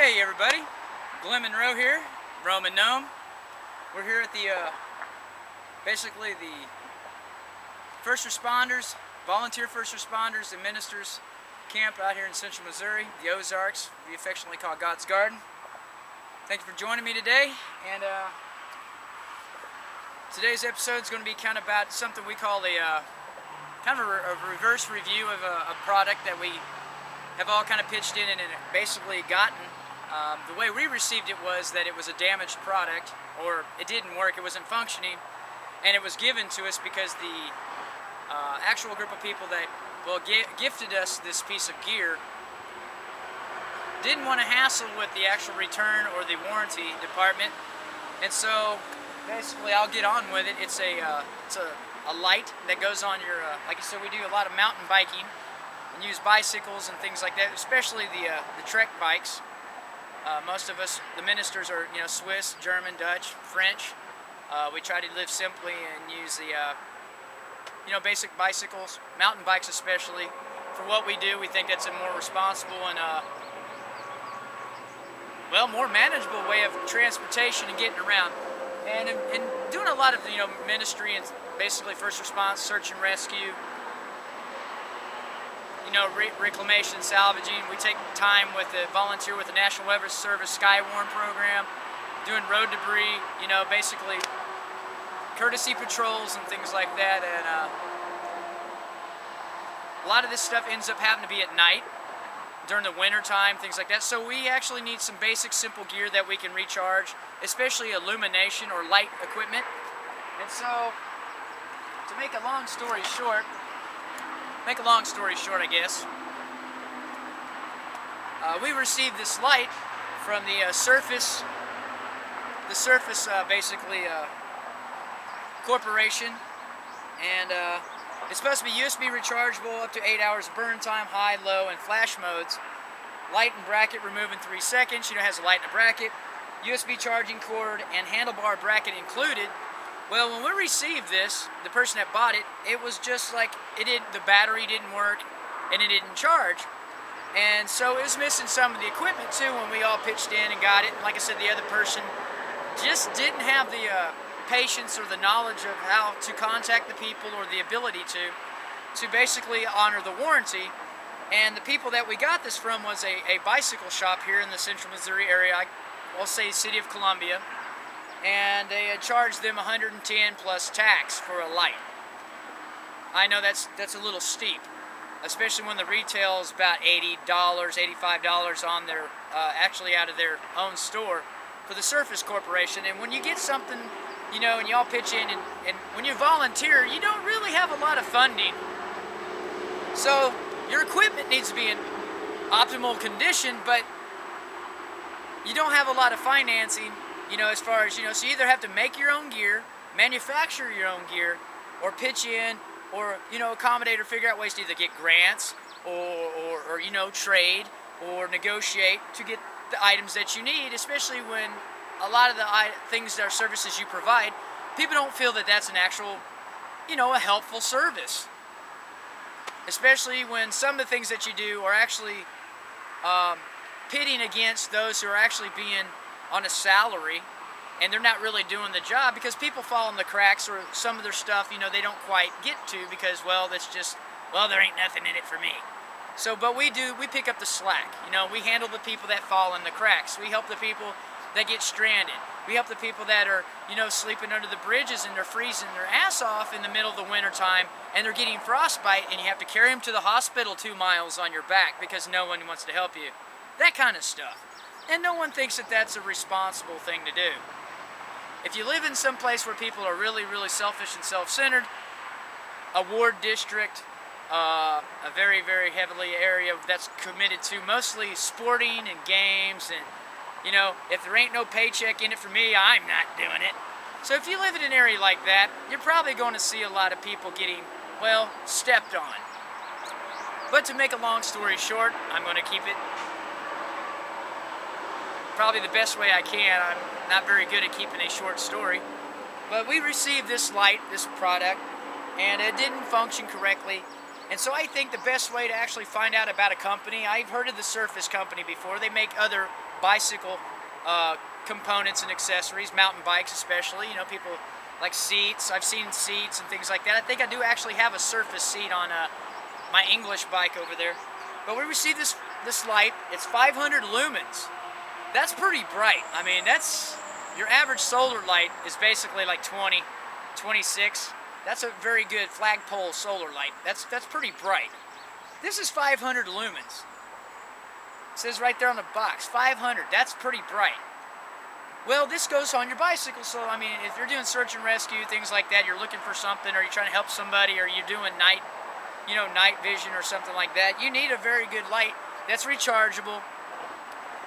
Hey everybody, Glenn Monroe here, Roman Gnome. We're here at the, basically the first responders, volunteer first responders and ministers camp out here in central Missouri, the Ozarks, we affectionately call God's Garden. Thank you for joining me today, and today's episode is going to be kind of about something we call a reverse review of a product that we have all kind of pitched in and basically gotten. The way we received it was that it was a damaged product, or it didn't work, it wasn't functioning, and it was given to us because the actual group of people that gifted us this piece of gear didn't want to hassle with the actual return or the warranty department, and so basically I'll get on with it. It's a light that goes on your, like I said, we do a lot of mountain biking and use bicycles and things like that, especially the trek bikes. Most of us, the ministers, are Swiss, German, Dutch, French. We try to live simply and use the basic bicycles, mountain bikes especially. For what we do, we think that's a more responsible and more manageable way of transportation and getting around. And in doing a lot of ministry and basically first response, search and rescue, reclamation, salvaging. We take time with the volunteer with the National Weather Service Skywarn program, doing road debris, basically courtesy patrols and things like that. And a lot of this stuff ends up having to be at night during the winter time, things like that. So we actually need some basic, simple gear that we can recharge, especially illumination or light equipment. And so, to make a long story short, I guess, we received this light from the Serfas, corporation, and it's supposed to be USB rechargeable, up to 8 hours of burn time, high, low, and flash modes. Light and bracket remove in 3 seconds. It has a light and a bracket, USB charging cord, and handlebar bracket included. Well, when we received this, the person that bought it, it was just like the battery didn't work and it didn't charge. And so it was missing some of the equipment too when we all pitched in and got it. And like I said, the other person just didn't have the patience or the knowledge of how to contact the people or the ability to basically honor the warranty. And the people that we got this from was a bicycle shop here in the central Missouri area, I'll say City of Columbia. And they had charged them $110 plus tax for a light. I know that's a little steep, especially when the retail is about $80, $85 on their actually out of their own store for the Serfas Corporation. And when you get something, and y'all pitch in, and when you volunteer, you don't really have a lot of funding. So your equipment needs to be in optimal condition, but you don't have a lot of financing. As far as, so you either have to make your own gear, manufacture your own gear, or pitch in, or, accommodate or figure out ways to either get grants, or trade, or negotiate to get the items that you need, especially when a lot of the things that are services you provide, people don't feel that that's an actual, a helpful service. Especially when some of the things that you do are actually pitting against those who are actually being on a salary, and they're not really doing the job because people fall in the cracks, or some of their stuff, they don't quite get to because, that's just, there ain't nothing in it for me. So, but we pick up the slack. We handle the people that fall in the cracks. We help the people that get stranded. We help the people that are, sleeping under the bridges and they're freezing their ass off in the middle of the winter time, and they're getting frostbite, and you have to carry them to the hospital 2 miles on your back because no one wants to help you. That kind of stuff. And no one thinks that that's a responsible thing to do. If you live in some place where people are really, really selfish and self-centered, a ward district, a very, very heavily area that's committed to mostly sporting and games, and, if there ain't no paycheck in it for me, I'm not doing it. So if you live in an area like that, you're probably going to see a lot of people getting, stepped on. But to make a long story short, I'm going to keep it probably the best way I can. I'm not very good at keeping a short story. But we received this light, this product, and it didn't function correctly. And so I think the best way to actually find out about a company, I've heard of the Serfas company before. They make other bicycle components and accessories, mountain bikes especially. You know, people like seats. I've seen seats and things like that. I think I do actually have a Serfas seat on my English bike over there. But we received this light. It's 500 lumens. That's pretty bright. I mean, that's your average solar light is basically like 20, 26. That's a very good flagpole solar light. That's pretty bright. This is 500 lumens. It says right there on the box, 500. That's pretty bright. Well, this goes on your bicycle, so I mean, if you're doing search and rescue, things like that, you're looking for something, or you're trying to help somebody, or you're doing night vision or something like that, you need a very good light that's rechargeable,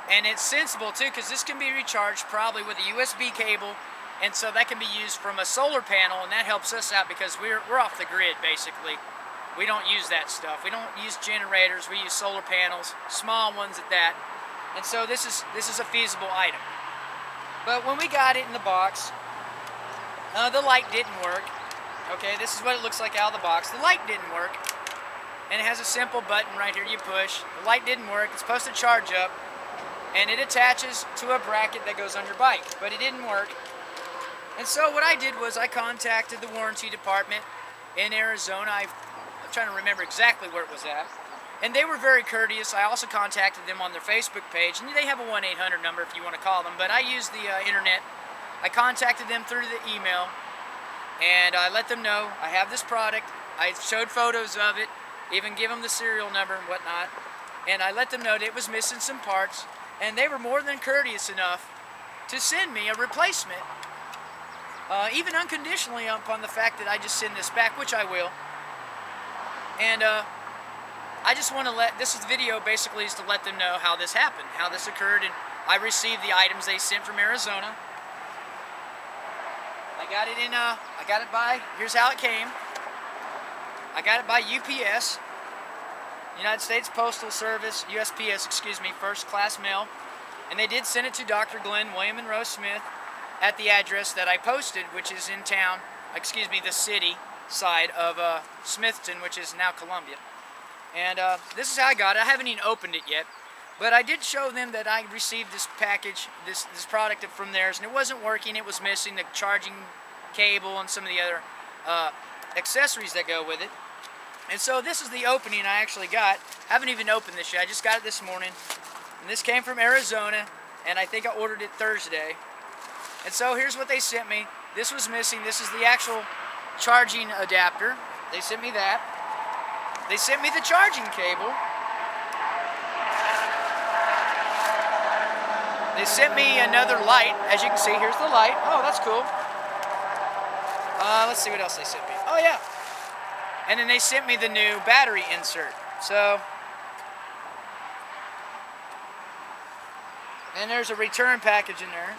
and it's sensible too, because this can be recharged probably with a USB cable, and so that can be used from a solar panel, and that helps us out because we're off the grid basically. We don't use that stuff. We don't use generators. We use solar panels, small ones at that, and so this is a feasible item. But when we got it in the box, the light didn't work. Okay, this is what it looks like out of the box. The light didn't work, and it has a simple button right here you push. The light didn't work. It's supposed to charge up, and it attaches to a bracket that goes on your bike, but it didn't work. And so what I did was I contacted the warranty department in Arizona. I'm trying to remember exactly where it was at. And they were very courteous. I also contacted them on their Facebook page, and they have a 1-800 number if you want to call them, but I used the internet. I contacted them through the email, and I let them know I have this product. I showed photos of it, even give them the serial number and whatnot, and I let them know that it was missing some parts, and they were more than courteous enough to send me a replacement, even unconditionally upon the fact that I just send this back, which I will. And I just want to this video basically is to let them know how this happened, how this occurred, and I received the items they sent from Arizona. I got it by, here's how it came. I got it by UPS, United States Postal Service, USPS, excuse me, first class mail. And they did send it to Dr. Glenn William and Rose Smith at the address that I posted, which is in town, excuse me, the city side of Smithton, which is now Columbia. And this is how I got it. I haven't even opened it yet, but I did show them that I received this package, this product from theirs, and it wasn't working. It was missing the charging cable and some of the other accessories that go with it. And so this is the opening I actually got. I haven't even opened this yet. I just got it this morning, and this came from Arizona, and I think I ordered it Thursday. And so here's what they sent me. This was missing. This is the actual charging adapter. They sent me that. They sent me the charging cable. They sent me another light. As you can see, here's the light. Oh, that's cool. Let's see what else they sent me. Oh, yeah. And then they sent me the new battery insert. So, and there's a return package in there.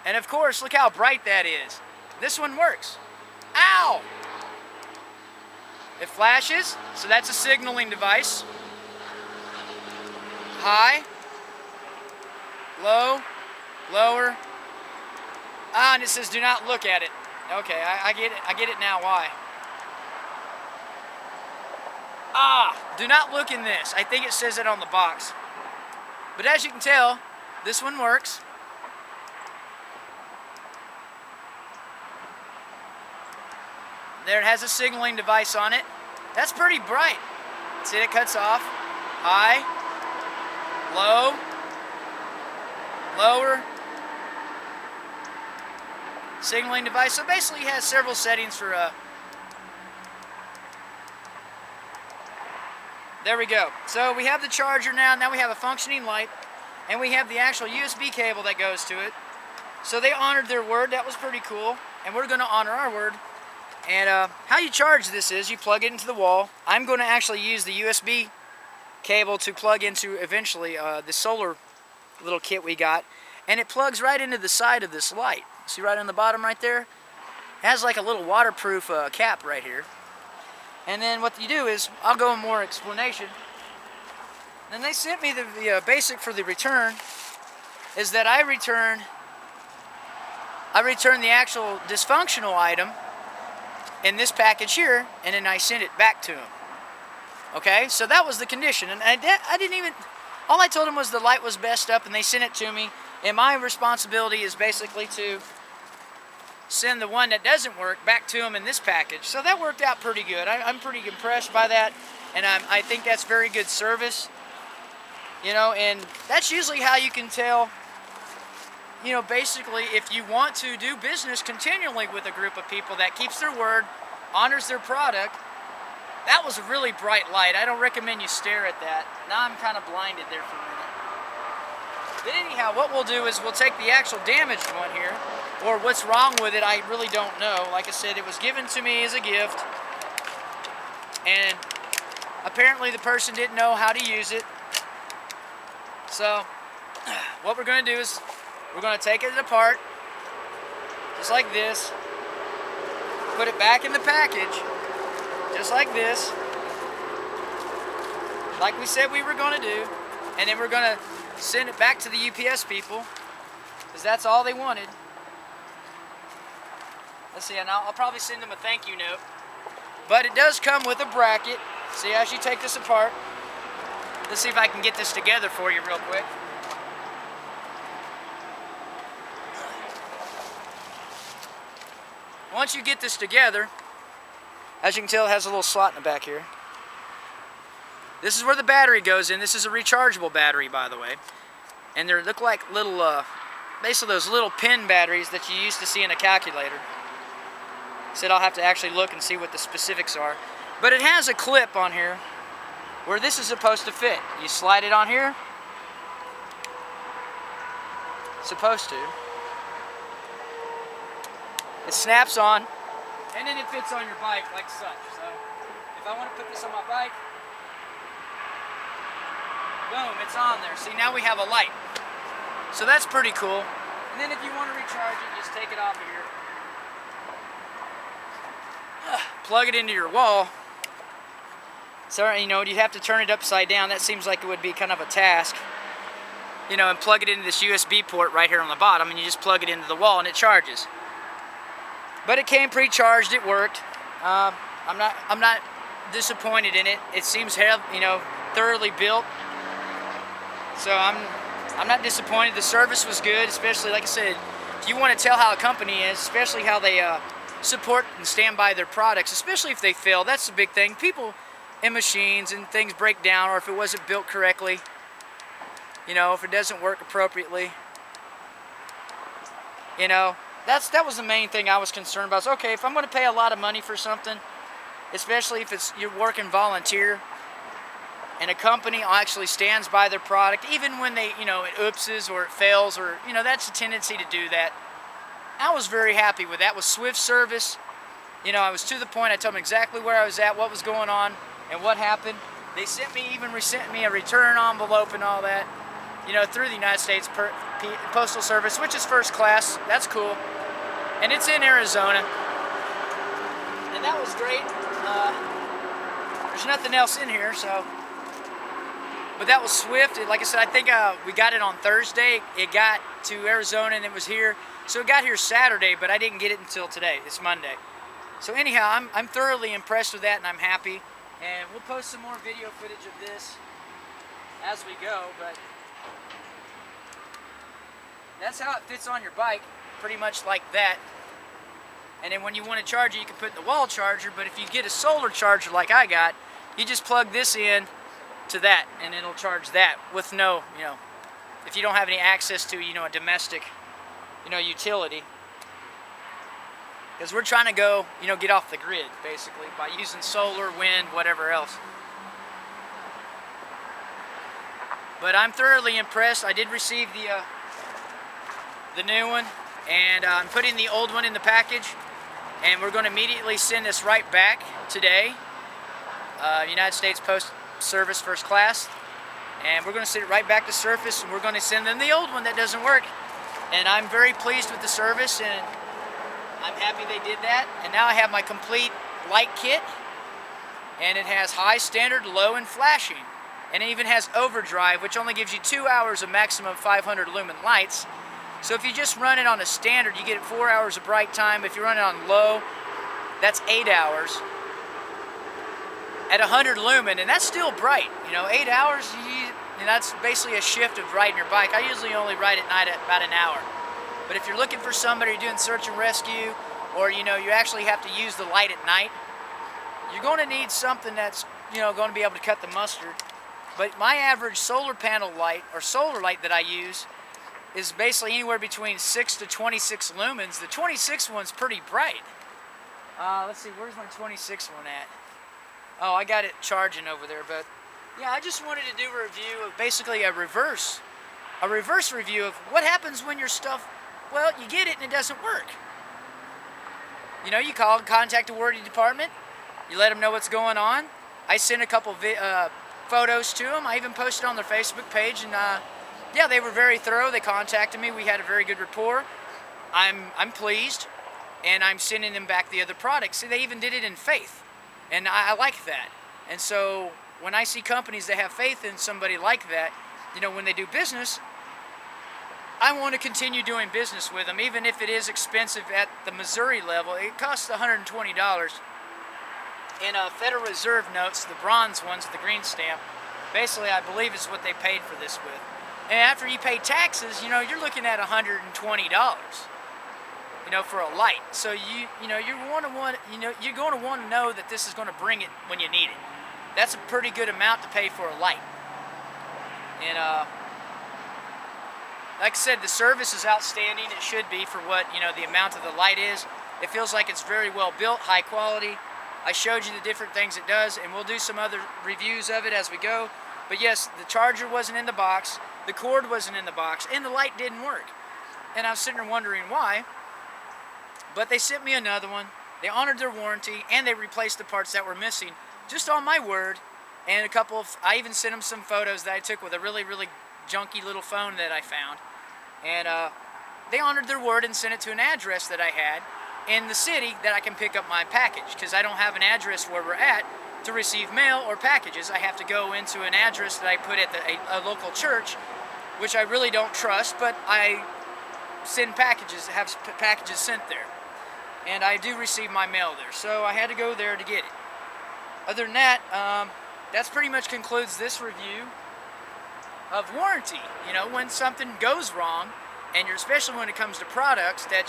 And of course, look how bright that is. This one works. Ow! It flashes, so that's a signaling device. High, low, lower. Ah, and it says do not look at it. Okay, I get it. I get it now why. Ah, do not look in this. I think it says it on the box. But as you can tell, this one works. There it has a signaling device on it. That's pretty bright. See, it cuts off. High, low, lower. Signaling device. So basically it has several settings for there we go. So we have the charger now. Now we have a functioning light. And we have the actual USB cable that goes to it. So they honored their word. That was pretty cool. And we're going to honor our word. And how you charge this is you plug it into the wall. I'm going to actually use the USB cable to plug into eventually the solar little kit we got. And it plugs right into the side of this light. See right on the bottom right there? It has like a little waterproof cap right here. And then what you do is, I'll go in more explanation. Then they sent me the basic for the return, is that I return the actual dysfunctional item, in this package here, and then I sent it back to him. Okay, so that was the condition, and I didn't even, all I told him was the light was messed up, and they sent it to me, and my responsibility is basically to send the one that doesn't work back to him in this package. So that worked out pretty good. I'm pretty impressed by that, and I think that's very good service. You know, and that's usually how you can tell, you know, basically if you want to do business continually with a group of people that keeps their word, honors their product. That was a really bright light. I don't recommend you stare at that. Now I'm kind of blinded there for a minute. But anyhow, what we'll do is we'll take the actual damaged one here, or what's wrong with it, I really don't know. Like I said, it was given to me as a gift, and apparently the person didn't know how to use it. So what we're going to do is we're going to take it apart, just like this, put it back in the package, just like this, like we said we were going to do, and then we're going to send it back to the UPS people, because that's all they wanted. Let's see, and I'll probably send them a thank you note. But it does come with a bracket. See, as you take this apart, let's see if I can get this together for you real quick. Once you get this together, as you can tell, it has a little slot in the back here. This is where the battery goes in. This is a rechargeable battery, by the way. And they look like little, basically those little pin batteries that you used to see in a calculator. Said I'll have to actually look and see what the specifics are. But it has a clip on here where this is supposed to fit. You slide it on here. It's supposed to. It snaps on, and then it fits on your bike like such. So if I want to put this on my bike, boom, it's on there. See, now we have a light. So that's pretty cool. And then if you want to recharge it, just take it off of here. Plug it into your wall. So, you know, you have to turn it upside down. That seems like it would be kind of a task. You know, and plug it into this USB port right here on the bottom, and you just plug it into the wall and it charges. But it came pre-charged, it worked. I'm not disappointed in it. It seems, you know, thoroughly built. So I'm not disappointed. The service was good, especially, like I said, if you want to tell how a company is, especially how they support and stand by their products, especially if they fail. That's the big thing. People and machines and things break down, or if it wasn't built correctly, you know, if it doesn't work appropriately, you know, that was the main thing I was concerned about. Okay, if I'm going to pay a lot of money for something, especially if you're working volunteer, and a company actually stands by their product, even when they, you know, it oopses or it fails, or, you know, that's a tendency to do that. I was very happy with that. With swift service, you know, I was to the point. I told them exactly where I was at, what was going on, and what happened. They sent me a return envelope and all that, you know, through the United States Postal Service, which is first class. That's cool. And it's in Arizona. And that was great. There's nothing else in here, so. But that was swift. Like I said, I think we got it on Thursday. It got to Arizona and it was here. So it got here Saturday, but I didn't get it until today. It's Monday. So anyhow, I'm thoroughly impressed with that, and I'm happy. And we'll post some more video footage of this as we go, but that's how it fits on your bike, pretty much like that. And then when you want to charge it, you can put the wall charger, but if you get a solar charger like I got, you just plug this in to that, and it'll charge that with no, you know, if you don't have any access to, you know, a domestic, you know, utility. Because we're trying to go, you know, get off the grid, basically, by using solar, wind, whatever else. But I'm thoroughly impressed. I did receive the new one, and I'm putting the old one in the package, and we're going to immediately send this right back today. United States Post Service First Class, and we're going to send it right back to Serfas, and we're going to send them the old one that doesn't work. And I'm very pleased with the service, and I'm happy they did that. And now I have my complete light kit, and it has high, standard, low, and flashing. And it even has overdrive, which only gives you 2 hours of maximum 500 lumen lights. So if you just run it on a standard, you get 4 hours of bright time. If you run it on low, that's 8 hours at 100 lumen, and that's still bright. You know, 8 hours, and that's basically a shift of riding your bike. I usually only ride at night at about an hour. But if you're looking for somebody doing search and rescue, or you know, you actually have to use the light at night, you're going to need something that's, you know, going to be able to cut the mustard. But my average solar panel light, or solar light that I use, is basically anywhere between 6 to 26 lumens. The 26 one's pretty bright. Let's see, where's my 26 one at? Oh, I got it charging over there. But yeah, I just wanted to do a review of basically a reverse review of what happens when your stuff, well, you get it and it doesn't work. You know, you contact the warranty department, you let them know what's going on. I sent a couple photos to them. I even posted on their Facebook page, and yeah, they were very thorough. They contacted me. We had a very good rapport. I'm pleased, and I'm sending them back the other products. See, they even did it in faith, and I like that. And so when I see companies that have faith in somebody like that, you know, when they do business, I want to continue doing business with them, even if it is expensive at the Missouri level. It costs $120. In Federal Reserve notes, the bronze ones with the green stamp, basically I believe is what they paid for this with. And after you pay taxes, you know, you're looking at $120, you know, for a light. So you're going to want to know that this is going to bring it when you need it. That's a pretty good amount to pay for a light. And like I said, the service is outstanding. It should be for what, you know, the amount of the light is. It feels like it's very well built, high quality. I showed you the different things it does, and we'll do some other reviews of it as we go. But yes, the charger wasn't in the box, the cord wasn't in the box, and the light didn't work. And I was sitting there wondering why. But they sent me another one. They honored their warranty, and they replaced the parts that were missing, just on my word. And I even sent them some photos that I took with a really, really junky little phone that I found. And they honored their word and sent it to an address that I had in the city that I can pick up my package, because I don't have an address where we're at to receive mail or packages. I have to go into an address that I put at a local church, which I really don't trust, but I send packages, have packages sent there. And I do receive my mail there, so I had to go there to get it. Other than that, that's pretty much concludes this review of warranty. You know, when something goes wrong, and especially when it comes to products that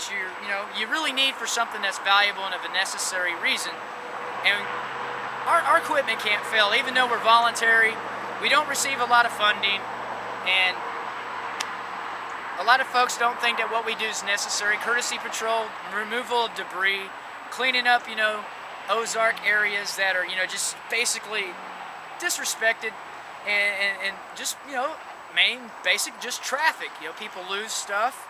you really need for something that's valuable and of a necessary reason. And our equipment can't fail, even though we're voluntary. We don't receive a lot of funding, and a lot of folks don't think that what we do is necessary. Courtesy patrol, removal of debris, cleaning up, you know, Ozark areas that are, you know, just basically disrespected, and just, you know, basic just traffic. You know, people lose stuff,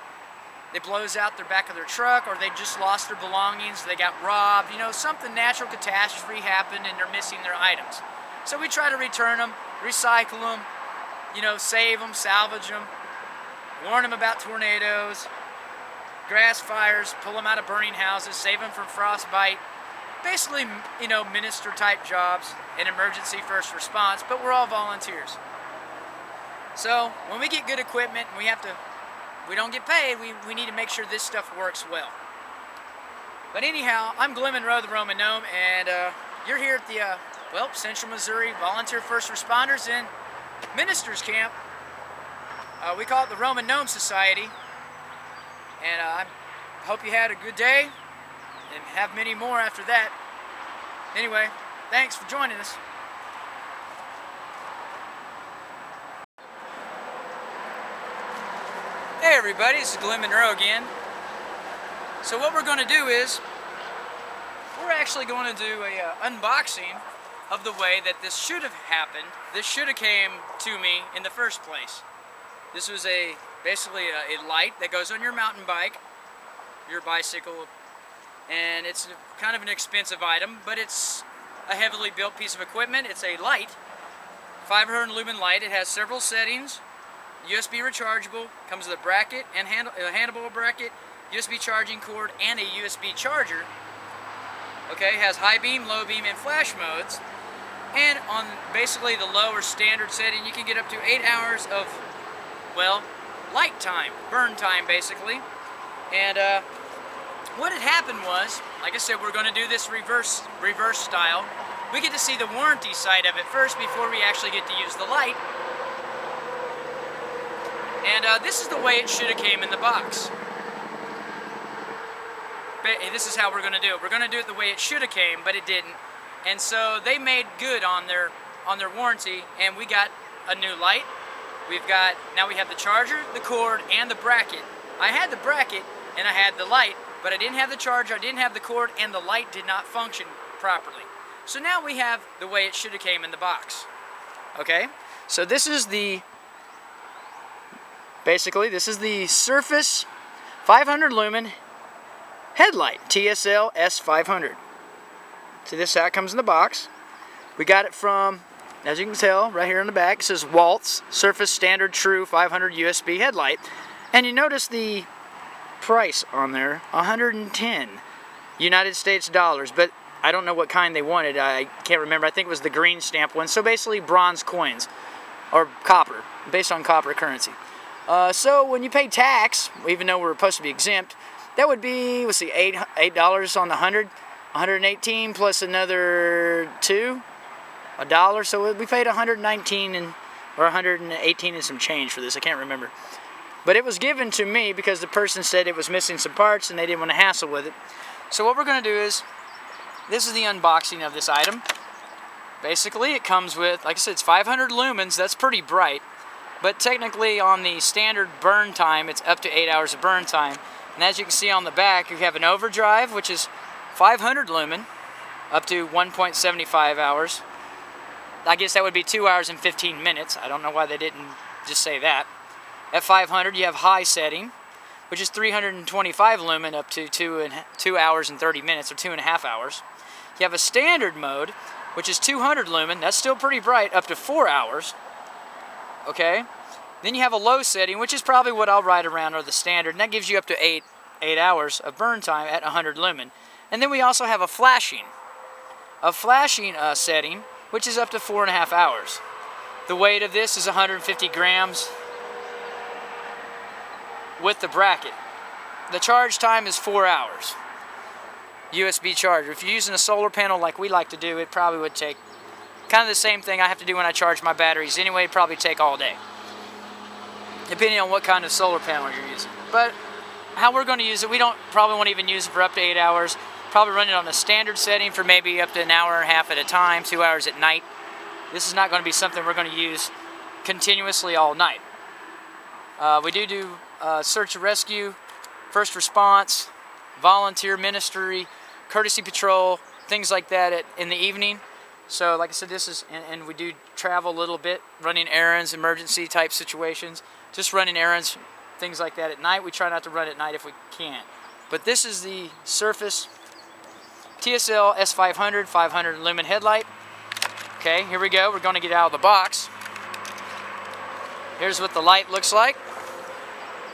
it blows out their back of their truck, or they just lost their belongings, they got robbed, you know, something natural catastrophe happened and they're missing their items. So we try to return them, recycle them, you know, save them, salvage them, warn them about tornadoes, grass fires, pull them out of burning houses, save them from frostbite. Basically, you know, minister type jobs and emergency first response, but we're all volunteers. So when we get good equipment and we don't get paid, we need to make sure this stuff works well. But anyhow, I'm Glenn Monroe, the Roman Gnome, and you're here at the Central Missouri Volunteer First Responders and Ministers Camp. We call it the Roman Gnome Society, and I hope you had a good day and have many more after that. Anyway, thanks for joining us. Hey everybody, this is Glenn Monroe again. So what we're going to do is, we're actually going to do a unboxing of the way that this should have happened. This should have came to me in the first place. This was basically a light that goes on your mountain bike, your bicycle, and it's kind of an expensive item, but it's a heavily built piece of equipment. It's a light, 500 lumen light. It has several settings. USB rechargeable, comes with a bracket and handlebar bracket, USB charging cord, and a USB charger. Okay, has high beam, low beam, and flash modes. And on basically the lower standard setting, you can get up to 8 hours of, well, light time, burn time basically. And what had happened was, like I said, we're going to do this reverse style. We get to see the warranty side of it first before we actually get to use the light. And this is the way it should have came in the box. This is how we're going to do it. We're going to do it the way it should have came, but it didn't. And so they made good on their warranty, and we got a new light. Now we have the charger, the cord, and the bracket. I had the bracket and I had the light, but I didn't have the charger, I didn't have the cord, and the light did not function properly. So now we have the way it should have came in the box. Okay? So this is basically this is the Serfas 500 lumen headlight, TSL-S500. So this is how it comes in the box. We got it from, as you can tell, right here on the back, it says Waltz Serfas Standard True 500 USB headlight. And you notice the price on there, 110 United States dollars, but I don't know what kind they wanted. I can't remember. I think it was the green stamp one. So basically bronze coins, or copper, based on copper currency. So when you pay tax, even though we're supposed to be exempt, that would be, let's see, $8 on the 100, 118 plus another $1. So we paid 119 or 118 and some change for this. I can't remember. But it was given to me because the person said it was missing some parts and they didn't want to hassle with it. So what we're going to do is, this is the unboxing of this item. Basically, it comes with, like I said, it's 500 lumens. That's pretty bright. But technically, on the standard burn time, it's up to 8 hours of burn time. And as you can see on the back, you have an overdrive, which is 500 lumen, up to 1.75 hours. I guess that would be 2 hours and 15 minutes. I don't know why they didn't just say that. At 500, you have high setting, which is 325 lumen up to 2 hours and 30 minutes, or 2.5 hours. You have a standard mode, which is 200 lumen. That's still pretty bright, up to 4 hours. Okay? Then you have a low setting, which is probably what I'll ride around, or the standard, and that gives you up to 8 hours of burn time at 100 lumen. And then we also have a flashing setting, which is up to 4.5 hours. The weight of this is 150 grams with the bracket. The charge time is 4 hours. USB charger. If you're using a solar panel like we like to do, it probably would take kind of the same thing I have to do when I charge my batteries anyway. It'd probably take all day, depending on what kind of solar panel you're using. But how we're going to use it, we probably won't even use it for up to 8 hours. Probably run it on a standard setting for maybe up to an hour and a half at a time, 2 hours at night. This is not going to be something we're going to use continuously all night. We do search and rescue, first response, volunteer ministry, courtesy patrol, things like that in the evening. So like I said, this is, and we do travel a little bit, running errands, emergency type situations, just running errands, things like that at night. We try not to run at night if we can. But this is the Serfas TSL-S500 500 lumen headlight. Okay, here we go. We're going to get out of the box. Here's what the light looks like.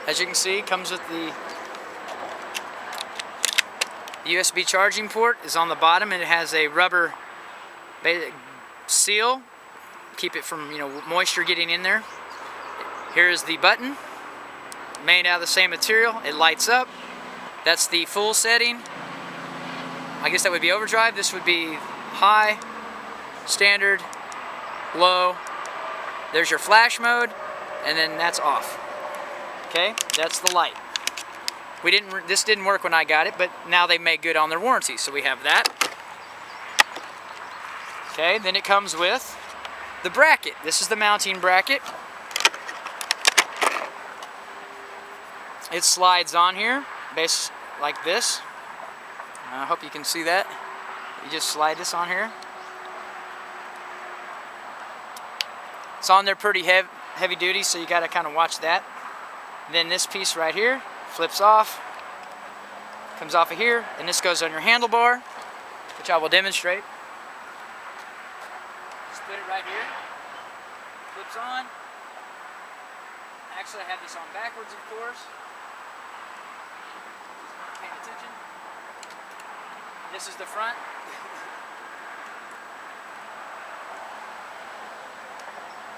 As you can see, it comes with the USB charging port is on the bottom, and it has a rubber seal, keep it from moisture getting in there. Here's the button, made out of the same material. It lights up. That's the full setting. I guess that would be overdrive. This would be high, standard, low. There's your flash mode, and then that's off. Okay, that's the light. This didn't work when I got it, but now they made good on their warranty, so we have that. Okay, then it comes with the bracket. This is the mounting bracket. It slides on here, like this. I hope you can see that. You just slide this on here. It's on there pretty heavy duty, so you got to kind of watch that. Then this piece right here flips off, comes off of here, and this goes on your handlebar, which I will demonstrate. Just put it right here, flips on. Actually, I have this on backwards, of course. Paying attention. This is the front.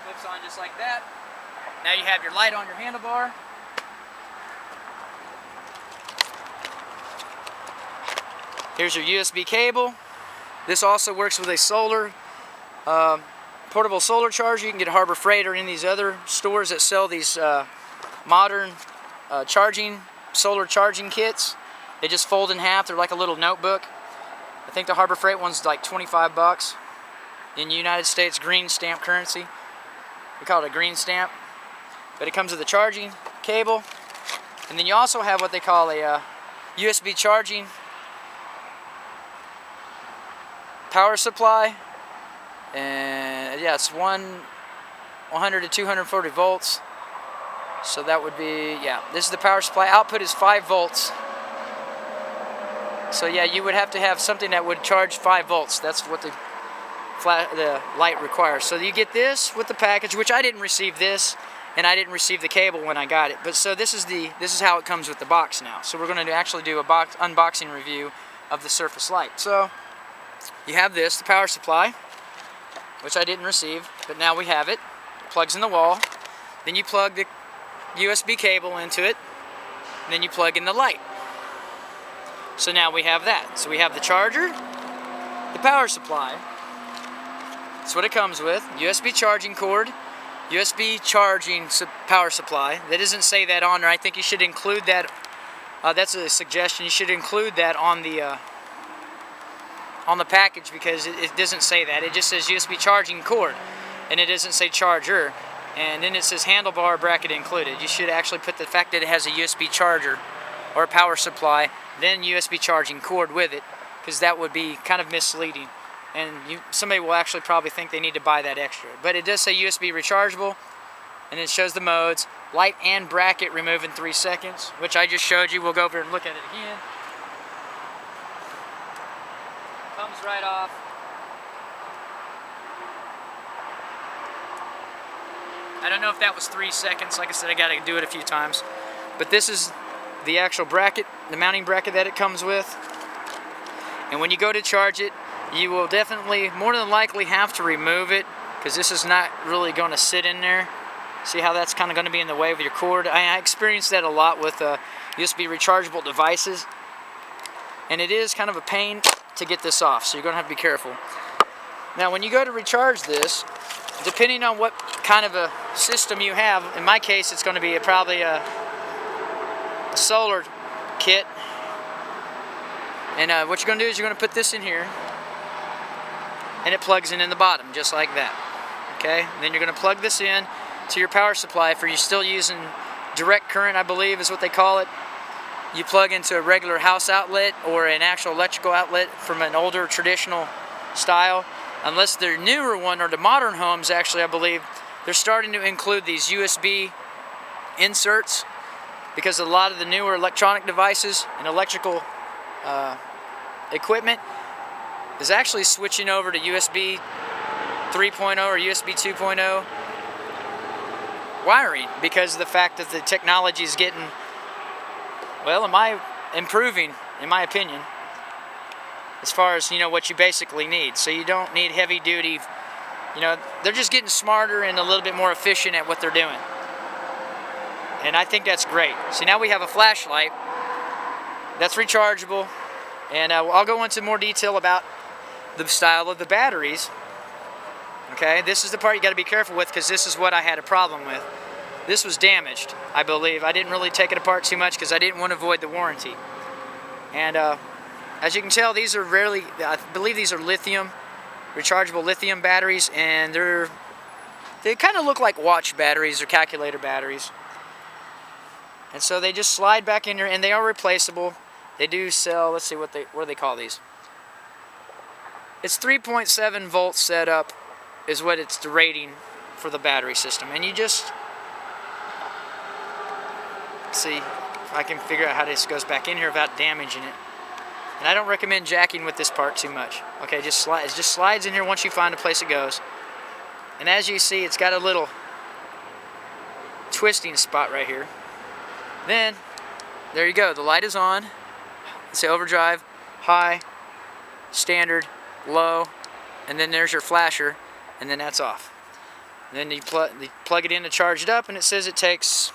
Flips on just like that. Now you have your light on your handlebar. Here's your USB cable. This also works with a solar, portable solar charger. You can get Harbor Freight or any of these other stores that sell these modern solar charging kits. They just fold in half. They're like a little notebook. I think the Harbor Freight one's like 25 bucks. In the United States, green stamp currency. We call it a green stamp. But it comes with a charging cable. And then you also have what they call a USB charging power supply. And yeah, it's 100 to 240 volts. So that would be, yeah, this is the power supply. Output is 5 volts. So yeah, you would have to have something that would charge 5 volts. That's what the light requires. So you get this with the package, which I didn't receive this, and I didn't receive the cable when I got it. But so this is how it comes with the box now. So we're going to actually do a unboxing review of the Serfas light. So you have this, the power supply, which I didn't receive, but now we have it. It plugs in the wall. Then you plug the USB cable into it, and then you plug in the light. So now we have that. So we have the charger, the power supply. That's what it comes with. USB charging cord, USB charging power supply. That doesn't say that on there. I think you should include that. That's a suggestion. You should include that on the package, because it doesn't say that. It just says USB charging cord, and it doesn't say charger. And then it says handlebar bracket included. You should actually put the fact that it has a USB charger or a power supply, then USB charging cord with it, because that would be kind of misleading. And somebody will actually probably think they need to buy that extra. But it does say USB rechargeable, and it shows the modes. Light and bracket remove in 3 seconds, which I just showed you. We'll go over and look at it again. Comes right off. I don't know if that was 3 seconds. Like I said, I got to do it a few times. But this is the actual bracket, the mounting bracket that it comes with. And when you go to charge it, you will definitely, more than likely, have to remove it, because this is not really going to sit in there. See how that's kind of going to be in the way of your cord? I experienced that a lot with USB rechargeable devices. And it is kind of a pain to get this off, so you're going to have to be careful. Now, when you go to recharge this, depending on what kind of a system you have, in my case, it's going to be probably a solar kit. And what you're going to do is you're going to put this in here, and it plugs in the bottom, just like that. Okay? And then you're going to plug this in to your power supply. If you're still using direct current, I believe is what they call it. You plug into a regular house outlet or an actual electrical outlet from an older traditional style. Unless they're newer one, or the modern homes, actually, I believe, they're starting to include these USB inserts, because a lot of the newer electronic devices and electrical equipment is actually switching over to USB 3.0 or USB 2.0 wiring, because of the fact that the technology is getting, well, improving, in my opinion, as far as, what you basically need. So you don't need heavy duty, they're just getting smarter and a little bit more efficient at what they're doing. And I think that's great. See, now we have a flashlight that's rechargeable, and I'll go into more detail about the style of the batteries. Okay, this is the part you got to be careful with, because this is what I had a problem with. This was damaged, I believe. I didn't really take it apart too much because I didn't want to avoid the warranty. And as you can tell, these are I believe these are lithium, rechargeable lithium batteries, and they kind of look like watch batteries or calculator batteries. And so they just slide back in here, and they are replaceable. They do sell, let's see what do they call these? It's 3.7 volt setup is what it's the rating for the battery system. And you just see if I can figure out how this goes back in here without damaging it. And I don't recommend jacking with this part too much. Okay, it just slides in here once you find a place it goes. And as you see, it's got a little twisting spot right here. Then, there you go. The light is on. Let's say overdrive, high, standard, low, and then there's your flasher, and then that's off. And then you plug it in to charge it up, and it says it takes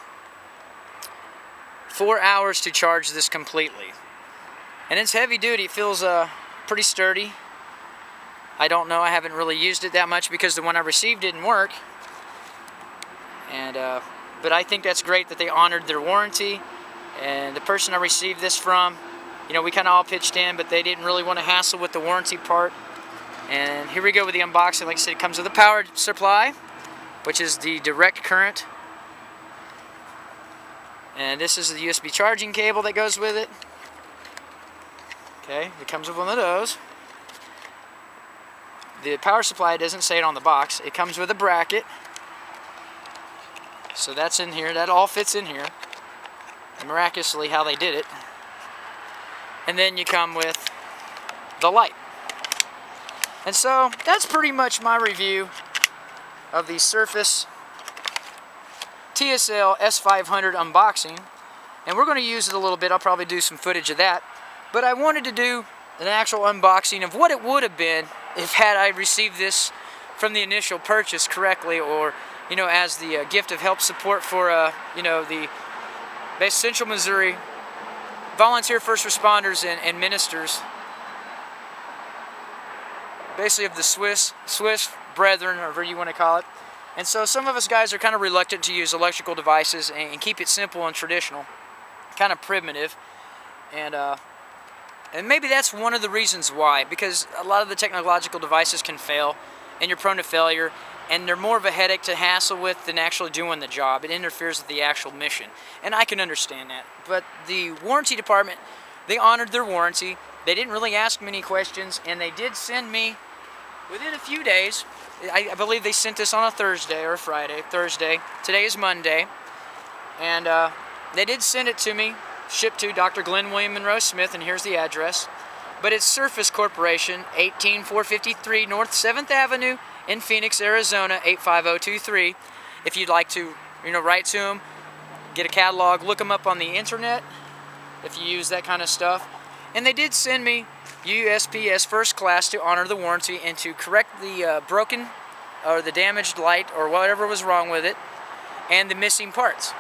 4 hours to charge this completely. And it's heavy duty. It feels pretty sturdy. I don't know, I haven't really used it that much because the one I received didn't work. And but I think that's great that they honored their warranty. And the person I received this from, you know, we kind of all pitched in, but they didn't really want to hassle with the warranty part. And here we go with the unboxing. Like I said, it comes with a power supply, which is the direct current. And this is the USB charging cable that goes with it. Okay, it comes with one of those. The power supply doesn't say it on the box. It comes with a bracket. So that's in here. That all fits in here. And miraculously how they did it. And then you come with the light. And so that's pretty much my review of the Serfas TSL-S500 unboxing. And we're going to use it a little bit. I'll probably do some footage of that. But I wanted to do an actual unboxing of what it would have been if had I received this from the initial purchase correctly, or, you know, as the gift of help support for, you know, the Central Missouri volunteer first responders and ministers, basically of the Swiss brethren, or whatever you want to call it. And so some of us guys are kind of reluctant to use electrical devices and keep it simple and traditional, kind of primitive, and maybe that's one of the reasons why, because a lot of the technological devices can fail, and you're prone to failure, and they're more of a headache to hassle with than actually doing the job. It interferes with the actual mission, and I can understand that. But the warranty department, they honored their warranty. They didn't really ask many questions, and they did send me, within a few days, I believe they sent this on a Thursday or a Friday. Thursday. Today is Monday. And they did send it to me, shipped to Dr. Glenn William Monroe Smith, and here's the address. But it's Serfas Corporation, 18453 North 7th Avenue in Phoenix, Arizona, 85023. If you'd like to, you know, write to them, get a catalog, look them up on the internet, if you use that kind of stuff. And they did send me USPS First Class to honor the warranty and to correct the broken or the damaged light or whatever was wrong with it and the missing parts.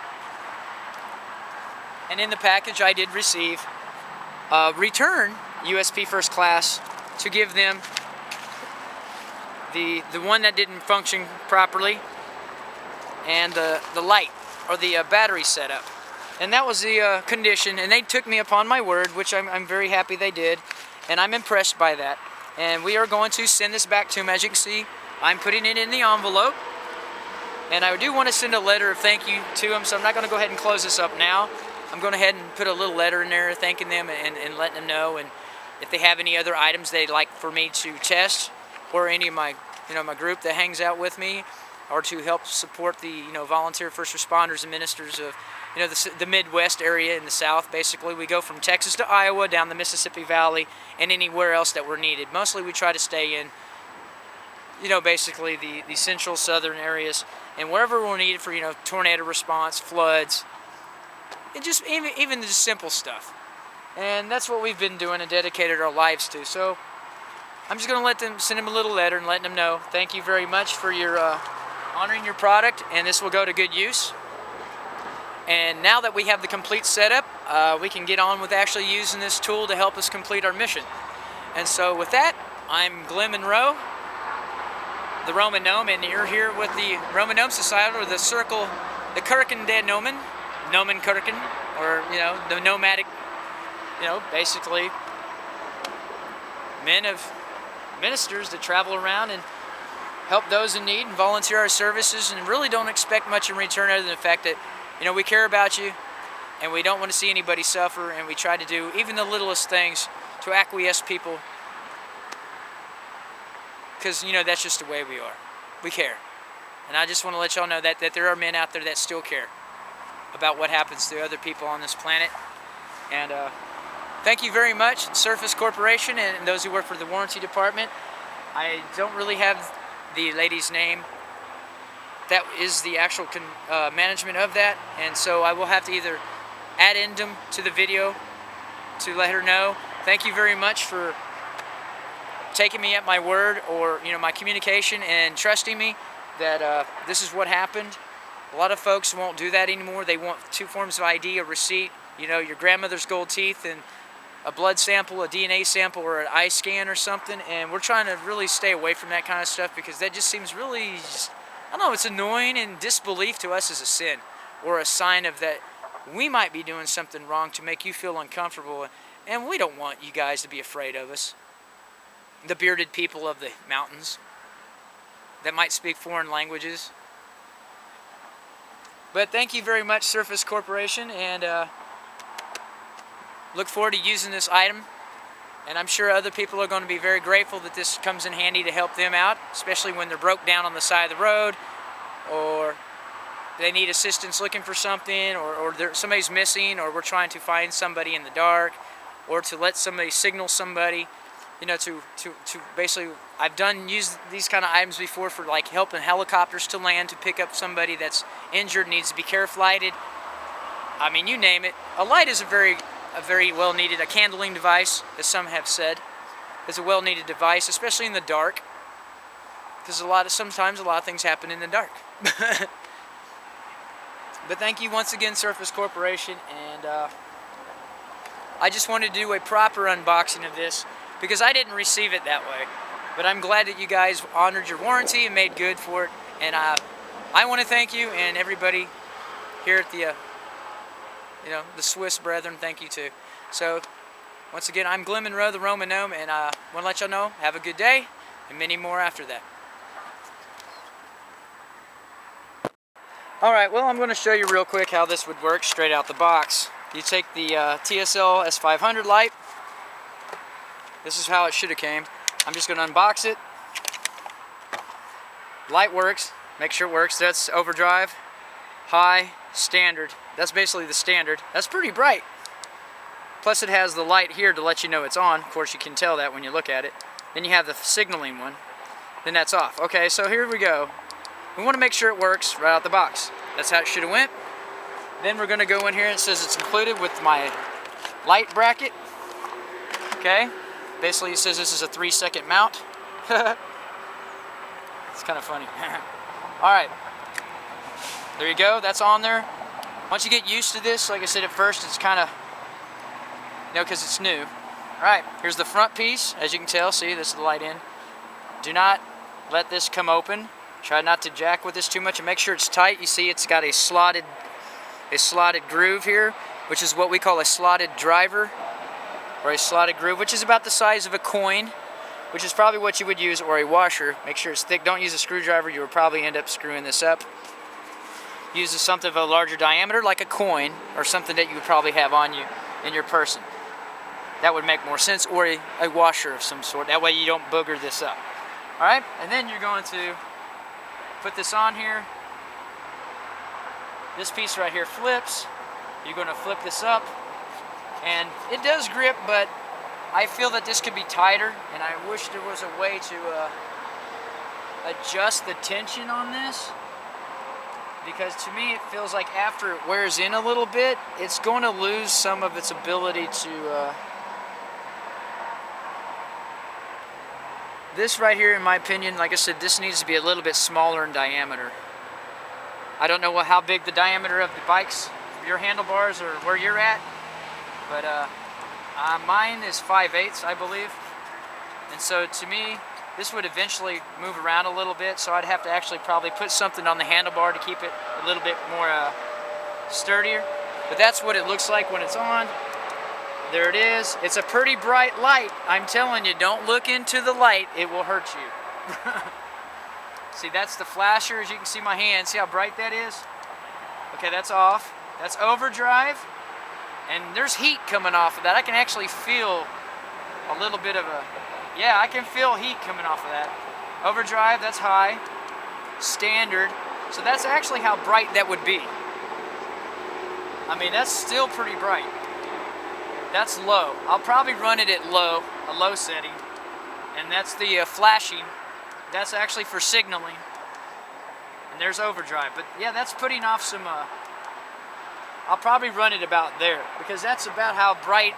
And in the package I did receive return USP First Class to give them the one that didn't function properly and the light or the battery setup. And that was the condition, and they took me upon my word, which I'm very happy they did, and I'm impressed by that. And we are going to send this back to them. As you can see, I'm putting it in the envelope, and I do want to send a letter of thank you to them, so I'm not going to go ahead and close this up now. I'm going ahead and put a little letter in there thanking them and letting them know, and if they have any other items they'd like for me to test, or any of my, you know, my group that hangs out with me, or to help support the, you know, volunteer first responders and ministers of, you know, the Midwest area in the South. Basically, we go from Texas to Iowa, down the Mississippi Valley, and anywhere else that we're needed. Mostly we try to stay in, you know, basically the central southern areas, and wherever we're needed for, you know, tornado response, floods, and just even just simple stuff. And that's what we've been doing and dedicated our lives to. So I'm just going to send them a little letter and letting them know, thank you very much for your honoring your product, and this will go to good use. And now that we have the complete setup, we can get on with actually using this tool to help us complete our mission. And so with that, I'm Glenn Monroe, the Roman Gnome, and you're here with the Roman Gnome Society, or the Circle, the Kirken de Nomen, Nomen Kirken, or, you know, the nomadic, you know, basically men of ministers that travel around and help those in need and volunteer our services, and really don't expect much in return other than the fact that, you know, we care about you and we don't want to see anybody suffer, and we try to do even the littlest things to acquiesce people, because, you know, that's just the way we are. We care. And I just want to let y'all know that there are men out there that still care about what happens to other people on this planet. And thank you very much, Serfas Corporation, and those who work for the warranty department. I don't really have the lady's name that is the actual management of that, and so I will have to either add them to the video to let her know. Thank you very much for taking me at my word, or, you know, my communication, and trusting me that this is what happened. A lot of folks won't do that anymore. They want two forms of ID, a receipt, you know, your grandmother's gold teeth, and a blood sample, a DNA sample, or an eye scan or something, and we're trying to really stay away from that kind of stuff because that just seems really, I don't know, it's annoying, and disbelief to us is a sin or a sign of that we might be doing something wrong to make you feel uncomfortable, and we don't want you guys to be afraid of us. The bearded people of the mountains that might speak foreign languages. But thank you very much, Serfas Corporation, and look forward to using this item. And I'm sure other people are going to be very grateful that this comes in handy to help them out, especially when they're broke down on the side of the road, or they need assistance looking for something, or somebody's missing, or we're trying to find somebody in the dark, or to let somebody signal somebody. You know, to basically, I've used these kind of items before for like helping helicopters to land, to pick up somebody that's injured, needs to be care flighted. I mean, you name it. A light is a very well needed, a candling device, as some have said, is a well needed device, especially in the dark, because sometimes a lot of things happen in the dark. But thank you once again, Serfas Corporation, and I just wanted to do a proper unboxing of this, because I didn't receive it that way. But I'm glad that you guys honored your warranty and made good for it. And I want to thank you, and everybody here at the, the Swiss brethren, thank you too. So, once again, I'm Glenn Monroe, the Roman Gnome, and I want to let y'all know, have a good day, and many more after that. Alright, well, I'm going to show you real quick how this would work straight out the box. You take the TSL-S500 light. This is how it should have came. I'm just going to unbox it. Light works. Make sure it works. That's overdrive, high, standard. That's basically the standard. That's pretty bright. Plus it has the light here to let you know it's on. Of course you can tell that when you look at it. Then you have the signaling one. Then that's off. Okay, so here we go. We want to make sure it works right out the box. That's how it should have went. Then we're going to go in here and it says it's included with my light bracket. Okay. Basically, it says this is a 3-second mount. It's kind of funny. Alright. There you go. That's on there. Once you get used to this, like I said at first, it's kind of, because it's new. Alright, here's the front piece. As you can tell, see, this is the light in. Do not let this come open. Try not to jack with this too much and make sure it's tight. You see, it's got a slotted groove here, which is what we call a slotted driver. Or a slotted groove, which is about the size of a coin, which is probably what you would use, or a washer. Make sure it's thick. Don't use a screwdriver. You will probably end up screwing this up. Use something of a larger diameter, like a coin, or something that you would probably have on you in your person. That would make more sense, or a washer of some sort. That way you don't booger this up. Alright, and then you're going to put this on here. This piece right here flips. You're going to flip this up. And it does grip, but I feel that this could be tighter, and I wish there was a way to adjust the tension on this, because to me it feels like after it wears in a little bit, it's going to lose some of its ability to... This right here, in my opinion, like I said, this needs to be a little bit smaller in diameter. I don't know how big the diameter of the bikes, your handlebars, or where you're at. But mine is 5/8, I believe. And so to me, this would eventually move around a little bit, so I'd have to actually probably put something on the handlebar to keep it a little bit more sturdier. But that's what it looks like when it's on. There it is. It's a pretty bright light. I'm telling you, don't look into the light. It will hurt you. See, that's the flasher. As you can see my hand. See how bright that is? Okay, that's off. That's overdrive. And there's heat coming off of that. I can actually feel a little bit of a... Yeah, I can feel heat coming off of that. Overdrive, that's high. Standard. So that's actually how bright that would be. I mean, that's still pretty bright. That's low. I'll probably run it at low, a low setting. And that's the flashing. That's actually for signaling. And there's overdrive. But yeah, that's putting off some... I'll probably run it about there, because that's about how bright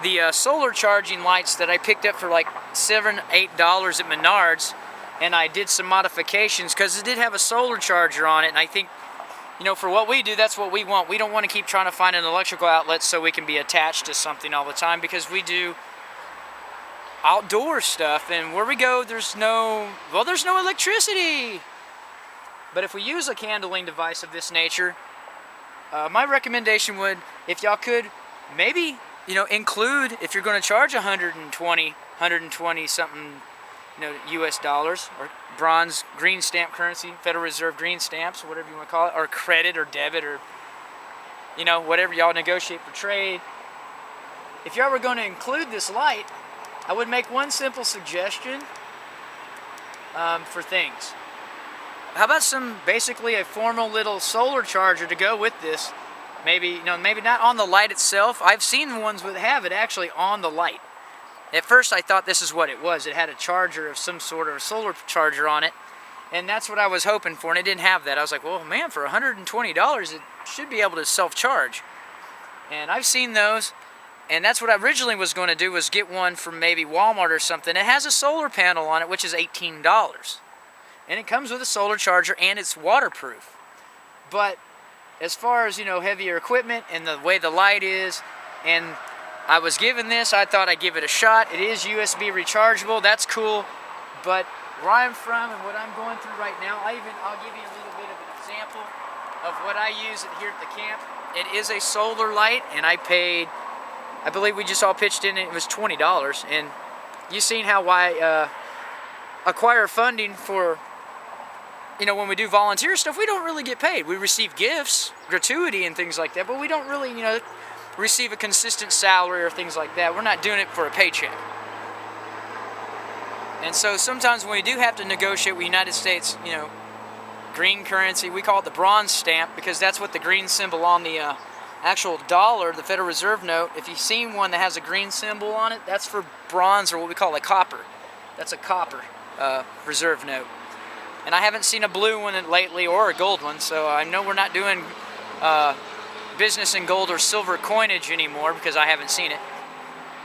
the solar charging lights that I picked up for like $7-8 at Menards, and I did some modifications because it did have a solar charger on it, and I think you know, for what we do, that's what we want. We don't want to keep trying to find an electrical outlet so we can be attached to something all the time, because we do outdoor stuff, and where we go, there's no electricity. But if we use a candling device of this nature, my recommendation would, if y'all could, maybe, you know, include, if you're going to charge 120 something, you know, US dollars, or bronze green stamp currency, Federal Reserve green stamps, or whatever you want to call it, or credit or debit, or, you know, whatever y'all negotiate for trade. If y'all were going to include this light, I would make one simple suggestion for things. How about basically a formal little solar charger to go with this? Maybe, you know, maybe not on the light itself. I've seen ones that have it actually on the light. At first I thought this is what it was. It had a charger of some sort, of a solar charger on it. And that's what I was hoping for, and it didn't have that. I was like, well, man, for $120, it should be able to self-charge. And I've seen those, and that's what I originally was going to do, was get one from maybe Walmart or something. It has a solar panel on it, which is $18. And it comes with a solar charger, and it's waterproof. But as far as, you know, heavier equipment and the way the light is, and I was given this, I thought I'd give it a shot. It is USB rechargeable, that's cool. But where I'm from and what I'm going through right now, I'll give you a little bit of an example of what I use here at the camp. It is a solar light, and I paid, I believe we just all pitched in, it was $20. And you've seen how I acquire funding for, you know, when we do volunteer stuff, we don't really get paid. We receive gifts, gratuity and things like that, but we don't really, you know, receive a consistent salary or things like that. We're not doing it for a paycheck. And so sometimes when we do have to negotiate with the United States, you know, green currency, we call it the bronze stamp, because that's what the green symbol on the actual dollar, the Federal Reserve note, if you've seen one that has a green symbol on it, that's for bronze, or what we call a copper. That's a copper reserve note. And I haven't seen a blue one lately, or a gold one, so I know we're not doing business in gold or silver coinage anymore, because I haven't seen it.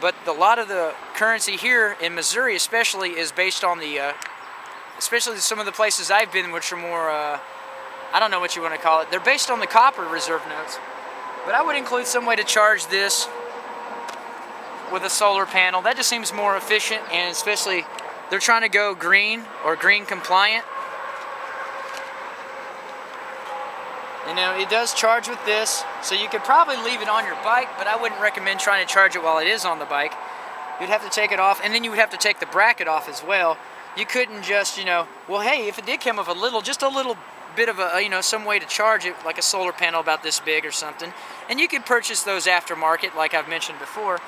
But a lot of the currency here in Missouri especially is based on the, especially some of the places I've been, which are more, I don't know what you want to call it, they're based on the copper reserve notes. But I would include some way to charge this with a solar panel. That just seems more efficient, and especially they're trying to go green or green compliant. You know, it does charge with this, so you could probably leave it on your bike, but I wouldn't recommend trying to charge it while it is on the bike. You'd have to take it off, and then you would have to take the bracket off as well. You couldn't just, you know, well, hey, if it did come with a little, just a little bit of a, you know, some way to charge it, like a solar panel about this big or something, and you could purchase those aftermarket, like I've mentioned before,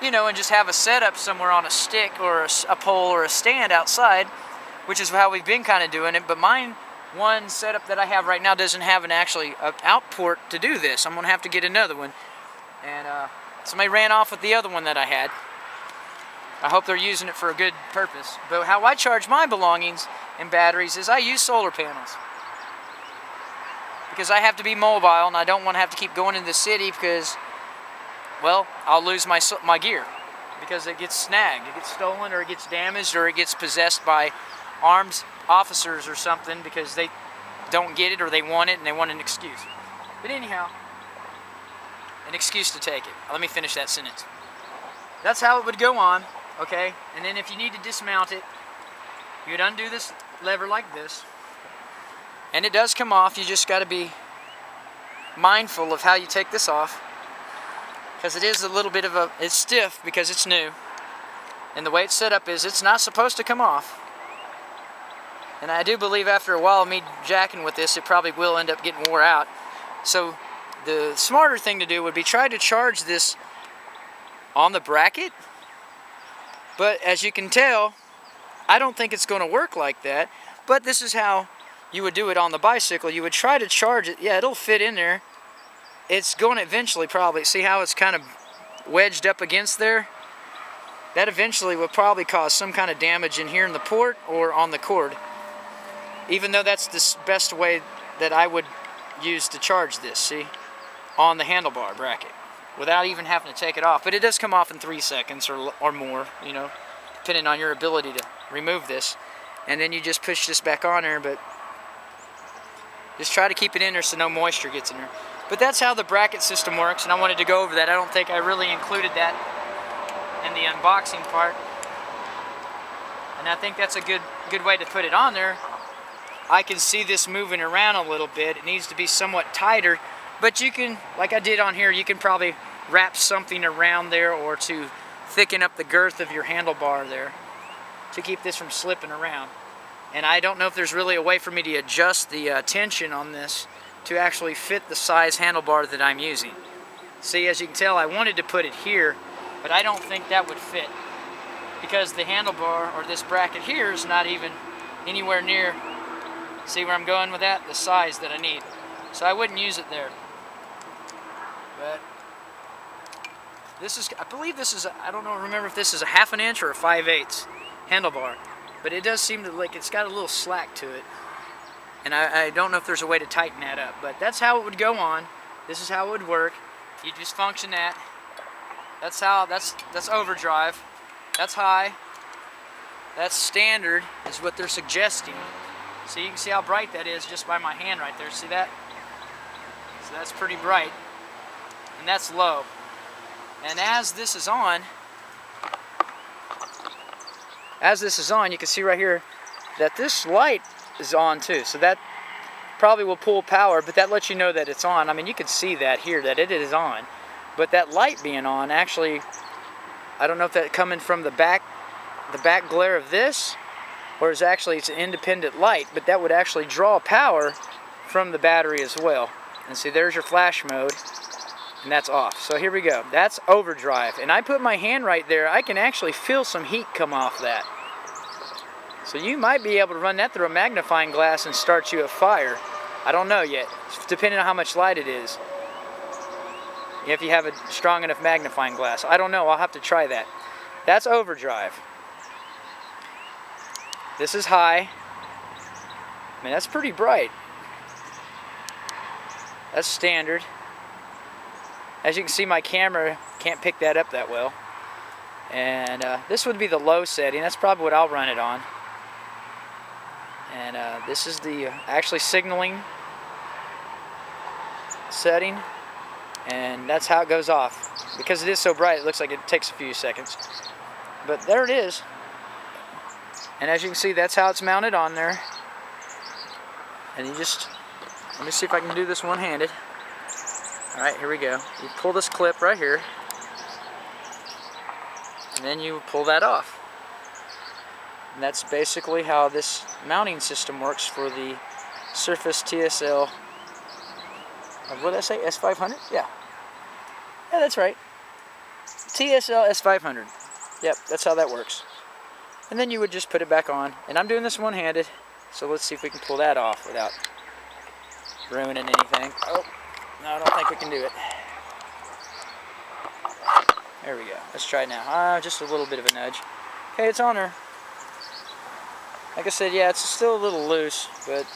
you know, and just have a setup somewhere on a stick or a pole or a stand outside, which is how we've been kind of doing it. But mine, one setup that I have right now doesn't have an actually out port to do this. I'm going to have to get another one. And somebody ran off with the other one that I had. I hope they're using it for a good purpose. But how I charge my belongings and batteries is I use solar panels. Because I have to be mobile, and I don't want to have to keep going into the city because, well, I'll lose my gear. Because it gets snagged, it gets stolen, or it gets damaged, or it gets possessed by armed officers or something because they don't get it, or they want it and they want an excuse. But anyhow, an excuse to take it. Let me finish that sentence. That's how it would go on, okay? And then if you need to dismount it, you'd undo this lever like this. And it does come off. You just got to be mindful of how you take this off, because it is a little bit of a, it's stiff because it's new. And the way it's set up is it's not supposed to come off. And I do believe after a while of me jacking with this, it probably will end up getting wore out. So the smarter thing to do would be try to charge this on the bracket. But as you can tell, I don't think it's going to work like that. But this is how you would do it on the bicycle. You would try to charge it. Yeah, it'll fit in there. It's going to eventually probably, see how it's kind of wedged up against there? That eventually will probably cause some kind of damage in here in the port or on the cord. Even though that's the best way that I would use to charge this, see? On the handlebar bracket, without even having to take it off. But it does come off in 3 seconds or more, you know, depending on your ability to remove this. And then you just push this back on there, but Just try to keep it in there so no moisture gets in there. But that's how the bracket system works, and I wanted to go over that. I don't think I really included that in the unboxing part. And I think that's a good way to put it on there. I can see this moving around a little bit. It needs to be somewhat tighter, but you can, like I did on here, you can probably wrap something around there or to thicken up the girth of your handlebar there to keep this from slipping around. And I don't know if there's really a way for me to adjust the tension on this to actually fit the size handlebar that I'm using. See, as you can tell, I wanted to put it here, but I don't think that would fit because the handlebar or this bracket here is not even anywhere near, see where I'm going with that? The size that I need. So I wouldn't use it there. But this is, I believe this is, I don't know, remember if this is a 1/2 inch or a 5/8 handlebar. But it does seem to, like, it's got a little slack to it. And I don't know if there's a way to tighten that up. But that's how it would go on. This is how it would work. You just function that. That's how, that's overdrive. That's high. That's standard, is what they're suggesting. So you can see how bright that is just by my hand right there. See that? So that's pretty bright. And that's low. And as this is on, you can see right here that this light is on too. So that probably will pull power, but that lets you know that it's on. I mean, you can see that here, that it is on. But that light being on, actually, I don't know if that's coming from the back glare of this, or is actually it's an independent light, but that would actually draw power from the battery as well. And see, there's your flash mode, and that's off. So here we go. That's overdrive. And I put my hand right there. I can actually feel some heat come off that. So you might be able to run that through a magnifying glass and start you a fire. I don't know yet, depending on how much light it is. If you have a strong enough magnifying glass. I don't know. I'll have to try that. That's overdrive. This is high. I mean, that's pretty bright. That's standard. As you can see, my camera can't pick that up that well. And this would be the low setting. That's probably what I'll run it on. And this is the actually signaling setting. And that's how it goes off. Because it is so bright, it looks like it takes a few seconds. But there it is. And as you can see, that's how it's mounted on there. And you just, let me see if I can do this one-handed. Alright, here we go. You pull this clip right here. And then you pull that off. And that's basically how this mounting system works for the Serfas TSL. What did I say? S500? Yeah. Yeah, that's right. TSL-S500. Yep, that's how that works. And then you would just put it back on. And I'm doing this one-handed. So let's see if we can pull that off without ruining anything. Oh, no, I don't think we can do it. There we go. Let's try it now. Just a little bit of a nudge. Okay, it's on there. Like I said, yeah, it's still a little loose, but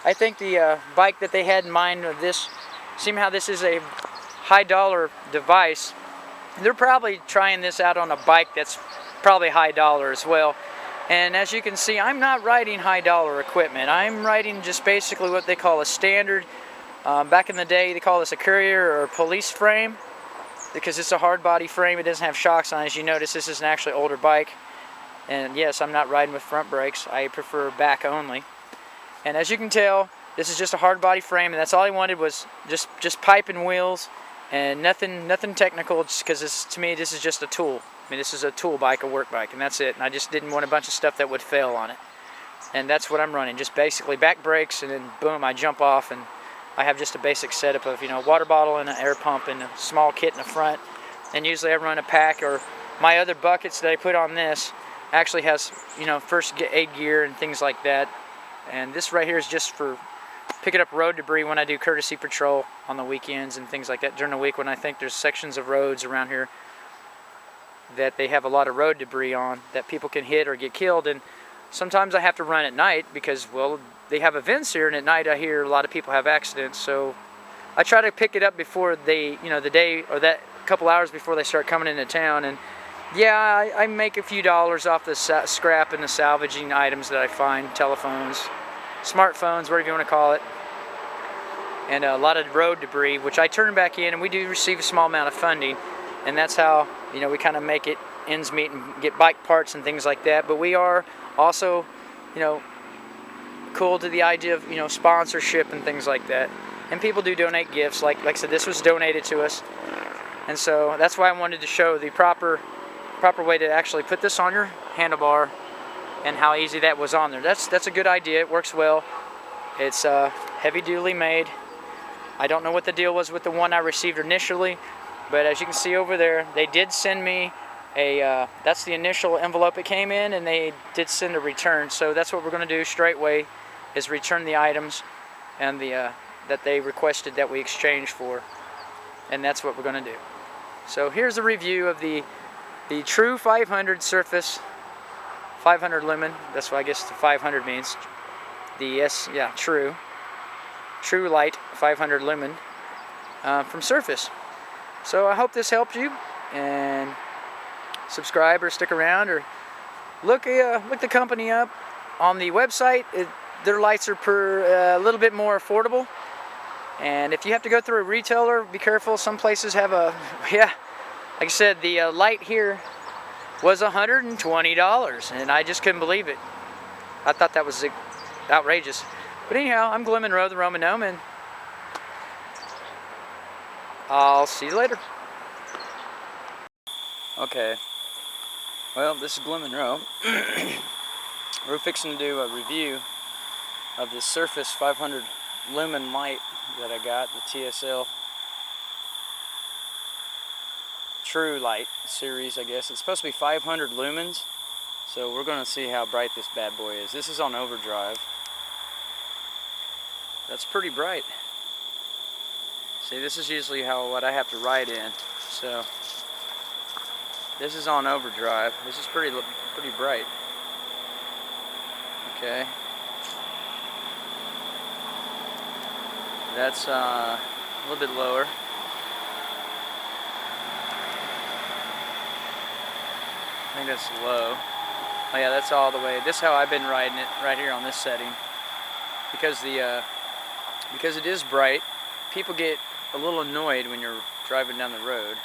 I think the bike that they had in mind with this, seeing how this is a high-dollar device, they're probably trying this out on a bike that's probably high-dollar as well. And as you can see, I'm not riding high-dollar equipment. I'm riding just basically what they call a standard. Back in the day, they call this a courier or a police frame because it's a hard body frame. It doesn't have shocks on it. As you notice, this is an actually older bike. And yes, I'm not riding with front brakes. I prefer back only. And as you can tell, this is just a hard body frame, and that's all I wanted was just pipe and wheels and nothing technical, just because to me this is just a tool. I mean, this is a tool bike, a work bike, and that's it. And I just didn't want a bunch of stuff that would fail on it. And that's what I'm running, just basically back brakes, and then boom, I jump off, and I have just a basic setup of, you know, water bottle and an air pump and a small kit in the front. And usually I run a pack, or my other buckets that I put on this actually has, you know, first aid gear and things like that. And this right here is just for picking up road debris when I do courtesy patrol on the weekends and things like that during the week, when I think there's sections of roads around here that they have a lot of road debris on that people can hit or get killed. And sometimes I have to run at night because, well, they have events here, and at night I hear a lot of people have accidents. So I try to pick it up before they, you know, the day or that couple hours before they start coming into town. And yeah, I make a few dollars off the scrap and the salvaging items that I find, telephones, smartphones, whatever you want to call it. and a lot of road debris, which I turn back in, and we do receive a small amount of funding, and that's how, you know, we kind of make it ends meet and get bike parts and things like that. But we are also, you know, cool to the idea of, you know, sponsorship and things like that. And people do donate gifts. Like I said, this was donated to us, and so that's why I wanted to show the proper way to actually put this on your handlebar and how easy that was on there. That's a good idea. It works well. It's heavy duty made. I don't know what the deal was with the one I received initially, but as you can see over there, they did send me a, that's the initial envelope it came in, and they did send a return. So that's what we're going to do straightway, is return the items and the that they requested that we exchange for, and that's what we're going to do. So here's a review of the True 500 Serfas 500 Lumen. That's what I guess the 500 means. The True Light 500 Lumen from Serfas. So I hope this helped you, and subscribe or stick around, or look the company up on the website. Their lights are a little bit more affordable, and if you have to go through a retailer, be careful. Some places have a, like I said, the light here was $120, and I just couldn't believe it. I thought that was outrageous. But anyhow, I'm Glenn Monroe, the Roman Gnome, and I'll see you later. Okay, well, this is Glenn Monroe. We're fixing to do a review of this Serfas 500 Lumen light that I got, the TSL True Light series, I guess. It's supposed to be 500 lumens, so we're going to see how bright this bad boy is. This is on overdrive. That's pretty bright. See, this is usually what I have to write in. So this is on overdrive. This is pretty bright. Okay. That's a little bit lower. I think that's low. Oh yeah, that's all the way. This is how I've been riding it, right here on this setting. Because it is bright, people get a little annoyed when you're driving down the road.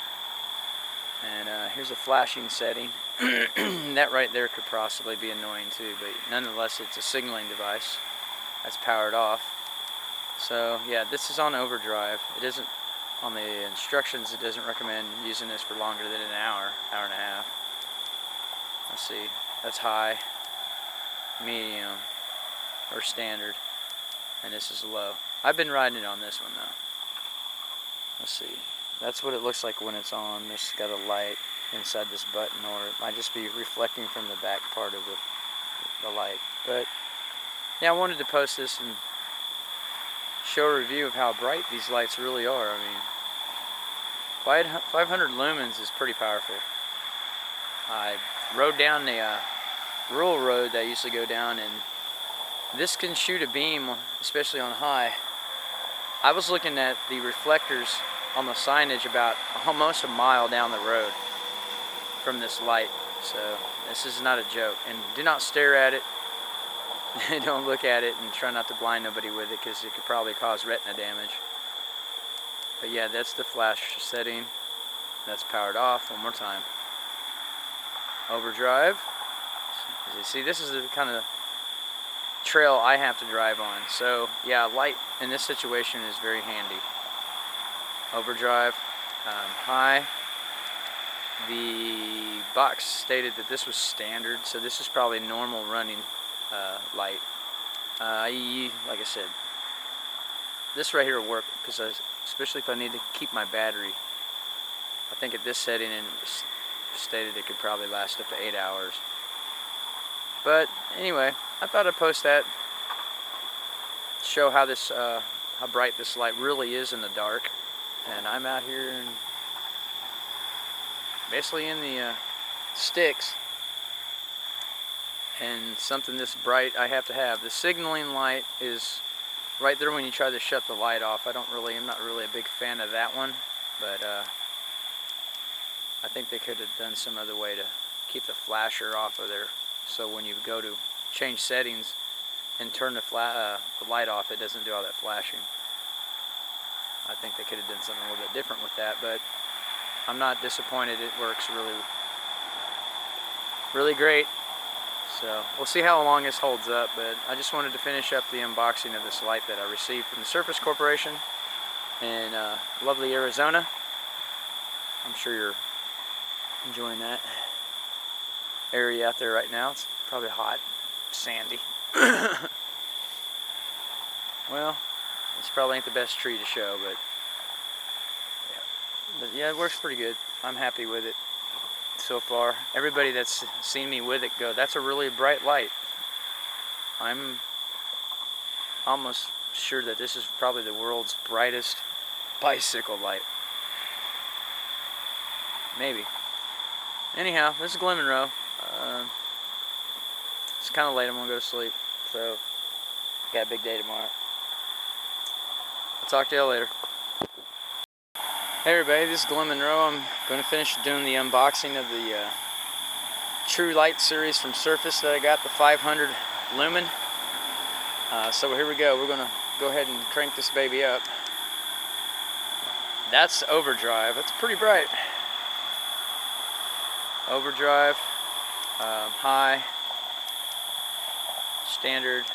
And here's a flashing setting. That right there could possibly be annoying too, but nonetheless it's a signaling device that's powered off. So yeah, this is on overdrive. It isn't on the instructions. It doesn't recommend using this for longer than an hour and a half. Let's see, that's high, medium, or standard, and this is low. I've been riding it on this one though. Let's see, that's what it looks like when it's on. It's got a light inside this button, or it might just be reflecting from the back part of the light. But yeah, I wanted to post this and show a review of how bright these lights really are. I mean, 500 lumens is pretty powerful. I rode down the rural road that I used to go down, and this can shoot a beam, especially on high. I was looking at the reflectors on the signage about almost a mile down the road from this light. So this is not a joke, and do not stare at it. Don't look at it, and try not to blind nobody with it, because it could probably cause retina damage. But yeah, that's the flash setting. That's powered off. One more time. Overdrive. As you see, this is the kind of trail I have to drive on. So yeah, light in this situation is very handy. Overdrive, high. The box stated that this was standard, so this is probably normal running light. Like I said, this right here will work, because especially if I need to keep my battery. I think at this setting, and stated it could probably last up to 8 hours. But anyway, I thought I'd post that, show how this how bright this light really is in the dark. And I'm out here and basically in the sticks, and something this bright I have to have. The signaling light is right there when you try to shut the light off. I'm not really a big fan of that one, but I think they could have done some other way to keep the flasher off of there, so when you go to change settings and turn the light off, it doesn't do all that flashing. I think they could have done something a little bit different with that, but I'm not disappointed. It works really, really great. So we'll see how long this holds up, but I just wanted to finish up the unboxing of this light that I received from the Serfas Corporation in lovely Arizona. I'm sure you're enjoying that area out there right now. It's probably hot, sandy. Well, this probably ain't the best tree to show, but yeah, it works pretty good. I'm happy with it so far. Everybody that's seen me with it go, that's a really bright light. I'm almost sure that this is probably the world's brightest bicycle light. Maybe. Anyhow, this is Lumen Row. It's kind of late. I'm going to go to sleep. So, got a big day tomorrow. I'll talk to y'all later. Hey everybody, this is Lumen Row. I'm going to finish doing the unboxing of the True Light series from Serfas that I got, the 500 Lumen. So here we go. We're going to go ahead and crank this baby up. That's overdrive. That's pretty bright. Overdrive, high, standard,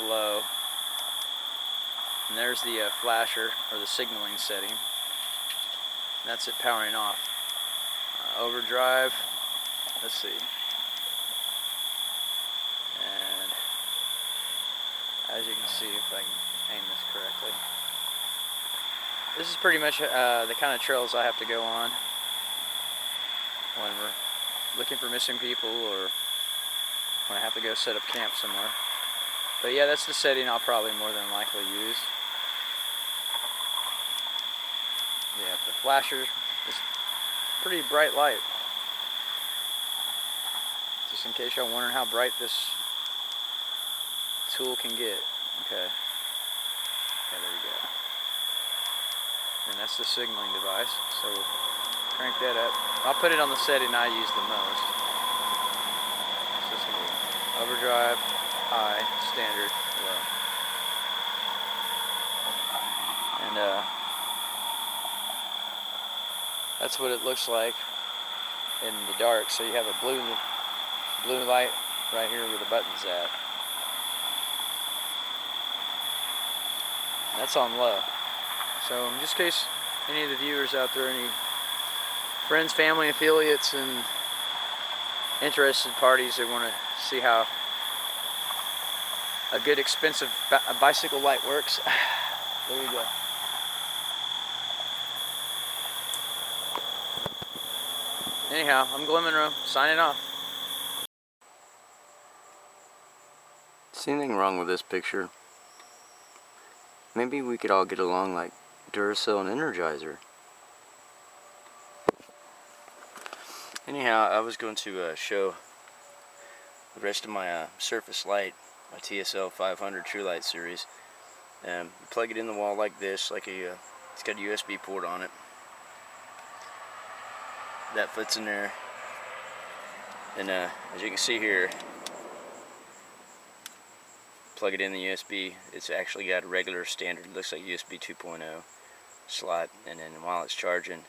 low. And there's the flasher, or the signaling setting. That's it powering off. Overdrive, let's see. And as you can see, if I can aim this correctly, this is pretty much the kind of trails I have to go on when we're looking for missing people or when I have to go set up camp somewhere. But yeah, that's the setting I'll probably more than likely use. Yeah, the flasher is pretty bright light. Just in case y'all wondering how bright this tool can get. Okay. Yeah, there we go. And that's the signaling device. So we'll crank that up. I'll put it on the setting I use the most. So it's going to be overdrive, high, standard, low. And that's what it looks like in the dark. So you have a blue light right here where the button's at. That's on low. So in just case any of the viewers out there, any friends, family, affiliates, and interested parties that want to see how a good expensive bicycle light works, there you go. Anyhow, I'm Lumen Row, signing off. See anything wrong with this picture? Maybe we could all get along like Duracell and Energizer. Anyhow, I was going to show the rest of my Serfas light, my TSL-S500 True Light series. You plug it in the wall like this, like it's got a USB port on it. That fits in there, and as you can see here, plug it in the USB. It's actually got a regular standard, looks like USB 2.0 slot, and then while it's charging,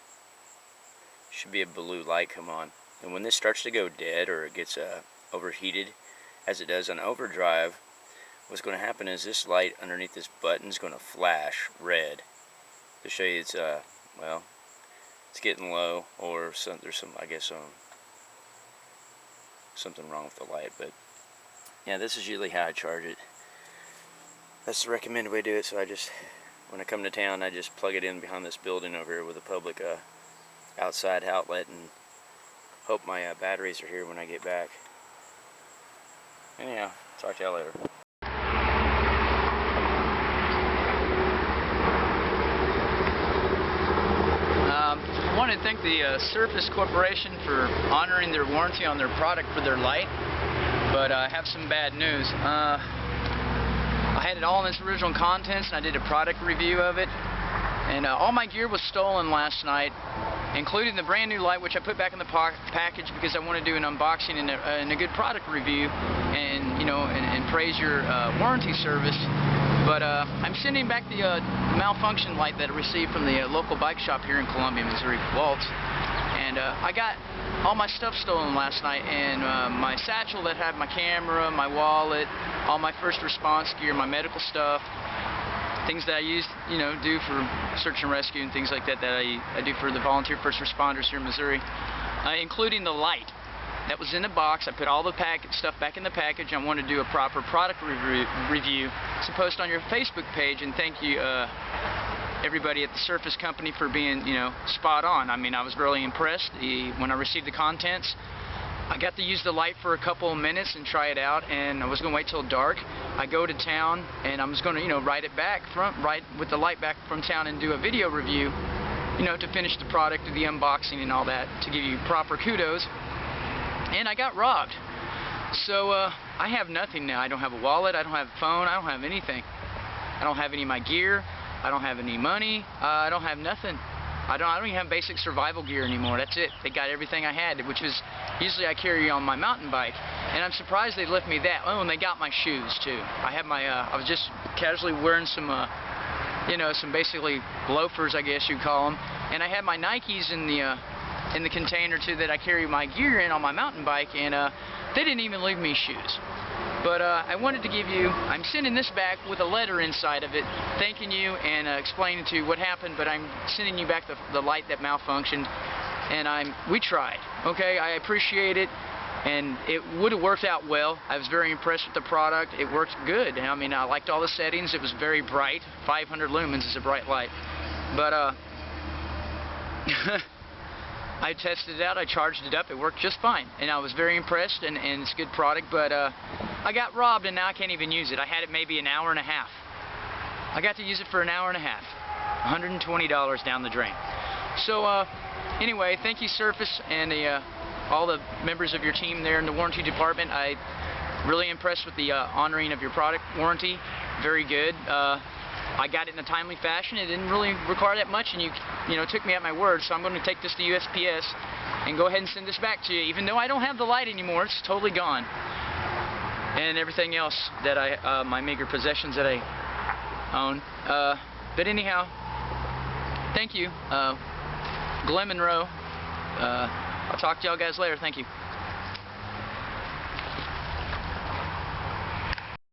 should be a blue light come on. And when this starts to go dead or it gets overheated, as it does on overdrive, what's going to happen is this light underneath this button is going to flash red to show you it's well, it's getting low, or there's some, I guess, something wrong with the light. But yeah, this is usually how I charge it. That's the recommended way to do it. So I just, when I come to town, I just plug it in behind this building over here with a public outside outlet, and hope my batteries are here when I get back. Anyhow, talk to y'all later. I want to thank the Serfas Corporation for honoring their warranty on their product for their light, but I have some bad news. I had it all in its original contents, and I did a product review of it, and all my gear was stolen last night, including the brand new light, which I put back in the package because I want to do an unboxing and a good product review. and and praise your warranty service. But I'm sending back the malfunction light that I received from the local bike shop here in Columbia, Missouri, Waltz. And I got all my stuff stolen last night, and my satchel that had my camera, my wallet, all my first response gear, my medical stuff, things that I use, do for search and rescue and things like that I do for the volunteer first responders here in Missouri, including the light that was in the box. I put all the stuff back in the package. I want to do a proper product review to post on your Facebook page, and thank you everybody at the Serfas company for being spot on. I mean, I was really impressed when I received the contents. I got to use the light for a couple of minutes and try it out, and I was going to wait till dark. I go to town, and I was going to ride it back right with the light back from town and do a video review, to finish the product, do the unboxing and all that, to give you proper kudos. And I got robbed. So I have nothing now. I don't have a wallet, I don't have a phone, I don't have anything. I don't have any of my gear, I don't have any money, I don't have nothing. I don't even have basic survival gear anymore. That's it. They got everything I had, which is usually I carry on my mountain bike. And I'm surprised they left me that. Oh, and they got my shoes too. I had my I was just casually wearing some some basically loafers, I guess you'd call them. And I had my Nikes in the container too that I carry my gear in on my mountain bike, and they didn't even leave me shoes. But I wanted to give you, I'm sending this back with a letter inside of it thanking you and explaining to you what happened, but I'm sending you back the light that malfunctioned, and we tried, okay? I appreciate it, and it would have worked out well. I was very impressed with the product. It worked good. I mean, I liked all the settings. It was very bright. 500 lumens is a bright light. But I tested it out, I charged it up, it worked just fine, and I was very impressed, and it's a good product. But I got robbed, and now I can't even use it. I had it maybe an hour and a half. I got to use it for an hour and a half. $120 down the drain. So anyway, thank you Serfas and all the members of your team there in the warranty department. I really impressed with the honoring of your product warranty. Very good. I got it in a timely fashion. It didn't really require that much, and you took me at my word. So I'm going to take this to USPS and go ahead and send this back to you. Even though I don't have the light anymore, it's totally gone, and everything else that my meager possessions that I own. But anyhow, thank you, Glen Monroe. I'll talk to y'all guys later. Thank you.